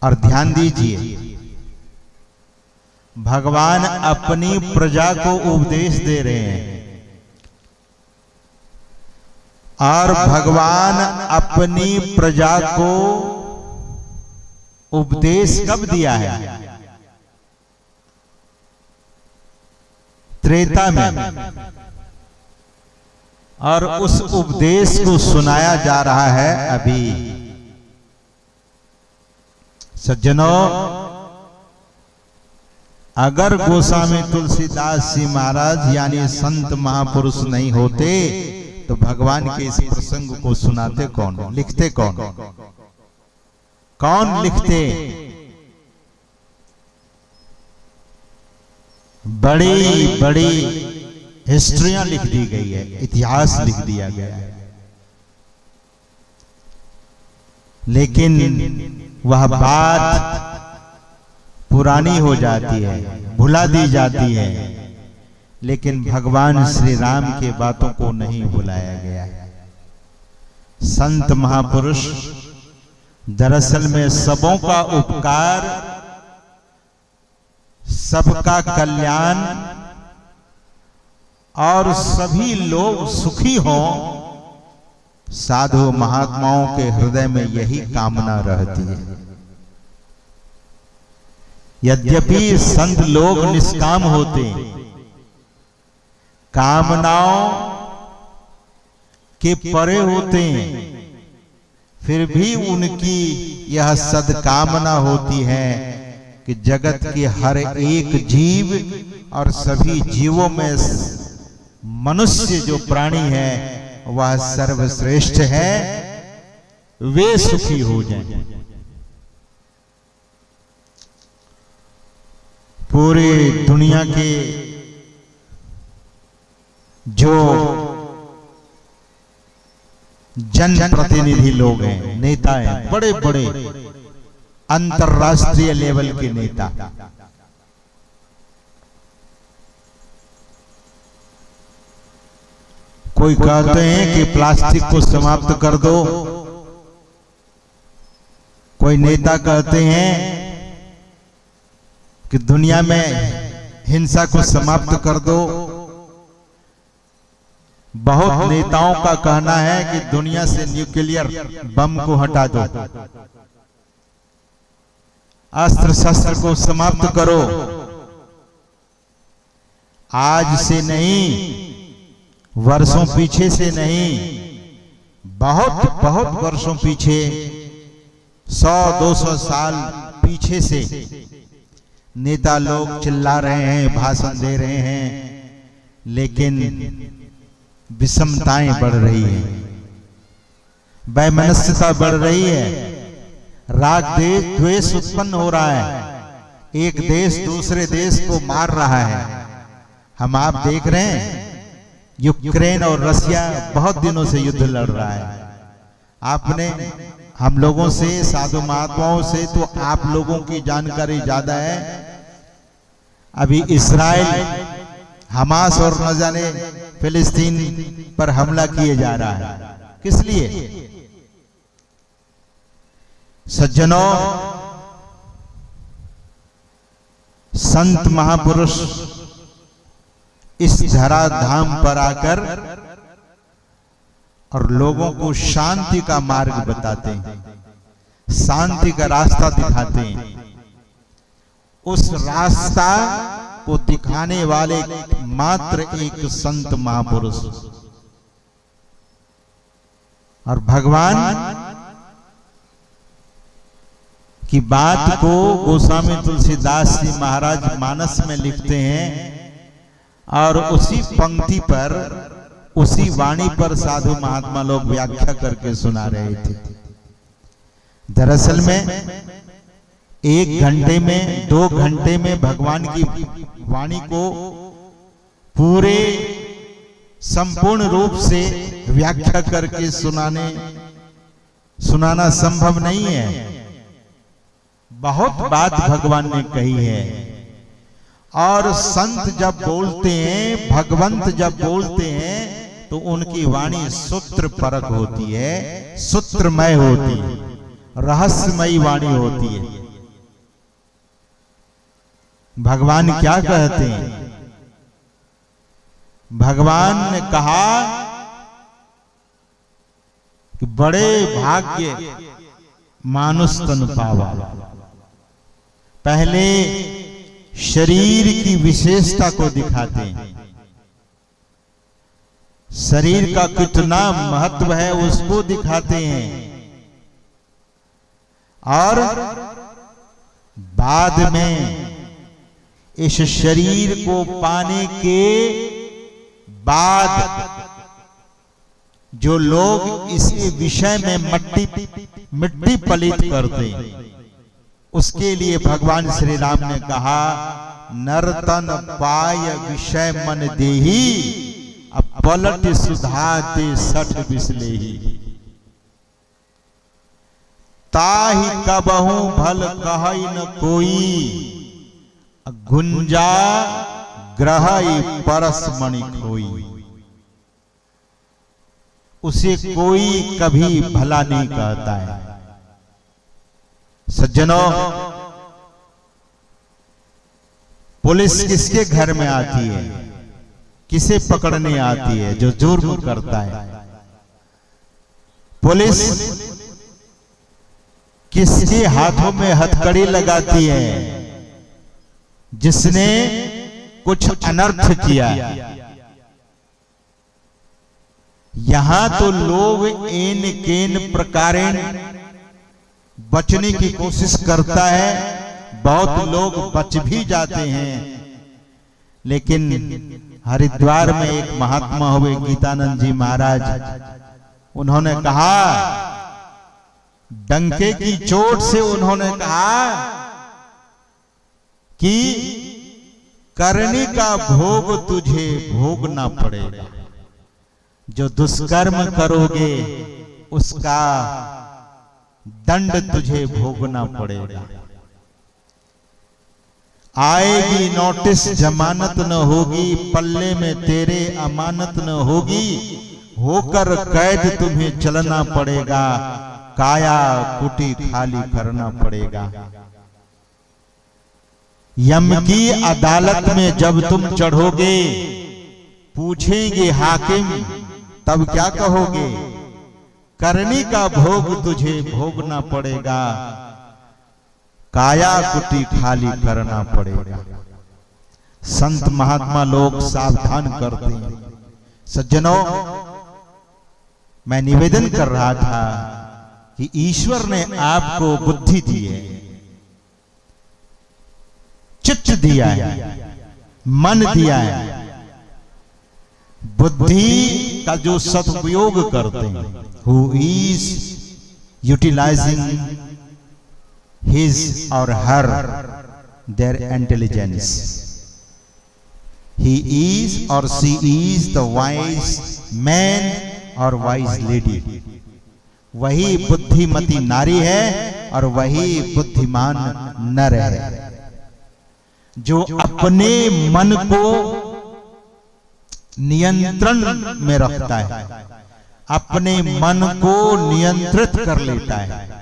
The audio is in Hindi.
और ध्यान दीजिए, भगवान अपनी प्रजा को उपदेश दे रहे हैं, और भगवान अपनी प्रजा को उपदेश कब दिया है? त्रेता में। और उस उपदेश को सुनाया जा रहा है अभी। सज्जनों, अगर गोस्वामी तुलसीदास जी महाराज यानी संत महापुरुष नहीं होते तो भगवान के इस प्रसंग को सुनाते कौन, लिखते कौन? कौन लिखते? बड़ी बड़ी हिस्ट्रियां लिख दी गई है, इतिहास लिख दिया गया है, लेकिन वह बात पुरानी हो जाती है, भुला दी जाती है। लेकिन भगवान श्री राम के बातों को नहीं भुलाया गया है। संत महापुरुष दरअसल में सबों का उपकार, सबका कल्याण और सभी लोग सुखी हों, साधु महात्माओं के हृदय में यही कामना रहती है। यद्यपि संत लोग निष्काम होते, कामनाओं के परे होते हैं, फिर भी उनकी यह सद्कामना होती है कि जगत के हर एक जीव और सभी जीवों में मनुष्य जो प्राणी है वह सर्वश्रेष्ठ है, वे सुखी हो जाएं। पूरी दुनिया के जो जनप्रतिनिधि लोग हैं, नेता हैं, बड़े बड़े अंतरराष्ट्रीय लेवल के नेता, कोई कहते हैं कि प्लास्टिक को समाप्त कर दो, कोई नेता कहते हैं कि दुनिया में हिंसा को समाप्त कर दो। बहुत नेताओं का कहना है कि दुनिया से न्यूक्लियर बम को हटा दो, अस्त्र शस्त्र को समाप्त करो। आज से नहीं, वर्षों पीछे से नहीं, बहुत बहुत वर्षों पीछे, 100-200 साल पीछे से नेता लोग चिल्ला रहे हैं, भाषण दे रहे हैं, लेकिन विषमताएं बढ़ रही है, वैमनस्यता बढ़ रही है, राग द्वेष उत्पन्न हो रहा है, एक देश दूसरे देश को मार रहा है। हम आप देख रहे हैं यूक्रेन और रशिया बहुत दिनों से युद्ध लड़ रहा है। आपने हम लोगों से, साधु महात्माओं से तो आप लोगों की जानकारी ज्यादा है। अभी इस्राइल हमास और न जाने फिलिस्तीन पर हमला किए जा रहा है, किस लिए? सज्जनों, संत महापुरुष इस धरा धाम पर आकर और लोगों को शांति का मार्ग बताते हैं, शांति का रास्ता दिखाते हैं। उस रास्ता को दिखाने वाले मात्र एक संत महापुरुष, और भगवान की बात को गोस्वामी तुलसीदास जी महाराज मानस में लिखते हैं, और उसी पंक्ति पर, उसी वाणी पर साधु महात्मा लोग व्याख्या करके सुना रहे थे। दरअसल में 1 घंटे में, 2 घंटे में भगवान की वाणी को पूरे संपूर्ण रूप से व्याख्या करके सुनाना संभव नहीं है। बहुत बात भगवान ने कही है, और संत जब बोलते हैं, भगवंत जब बोलते हैं, तो उनकी वाणी सूत्र परक होती है, सूत्रमय होती है, रहस्यमयी वाणी होती है। भगवान क्या कहते हैं? भगवान ने कहा कि बड़े भाग्य मानुष तन पावा। पहले शरीर की विशेषता को दिखाते हैं, शरीर का कितना महत्व है उसको दिखाते हैं, और बाद में इस शरीर को पाने के बाद जो लोग इसी विषय में मिट्टी पलित करते हैं, उसके लिए भगवान श्री राम ने कहा नरतन पाय विषय मन देही, अब पलट सुधाते सठ बिसलेही। ताहि कबहू भल कहई न कोई, गुंजा ग्रहई परस मणि खोई। उसे कोई कभी भला नहीं कहता है। सज्जनों, पुलिस किसके घर में आती है? किसे पकड़ने आती है? जो जुर्म करता है। पुलिस किसके हाथों में हथकड़ी लगाती है? जिसने कुछ अनर्थ किया। यहां तो लोग एन केन प्रकारेण बचने की कोशिश करता है, बहुत लोग बच भी जाते हैं। लेकिन हरिद्वार में एक महात्मा हुए गीतानंद जी महाराज, उन्होंने कहा, डंके की चोट से उन्होंने कहा कि करनी का भोग तुझे भोगना पड़ेगा। जो दुष्कर्म करोगे उसका दंड तुझे भोगना पड़ेगा। आएगी नोटिस जमानत न होगी, पल्ले में तेरे अमानत न होगी, होकर कैद तुम्हें चलना पड़ेगा, काया कुटी खाली करना पड़ेगा। यम की अदालत में जब तुम चढ़ोगे, पूछेंगे हाकिम, तब क्या कहोगे? करनी का भोग तुझे भोगना पड़ेगा, काया कुटी खाली करना पड़ेगा। संत महात्मा लोग सावधान करते हैं। सज्जनों, मैं निवेदन कर रहा था कि ईश्वर ने आपको बुद्धि दी है, चित्त दिया है, मन दिया है। बुद्धि का जो सदुपयोग करते हैं, who is utilizing his or her their intelligence, he is or she is the wise man or wise lady। वही बुद्धिमती नारी है और वही बुद्धिमान नर है, जो अपने मन को नियंत्रण में रखता है, अपने मन को नियंत्रित कर लेता है।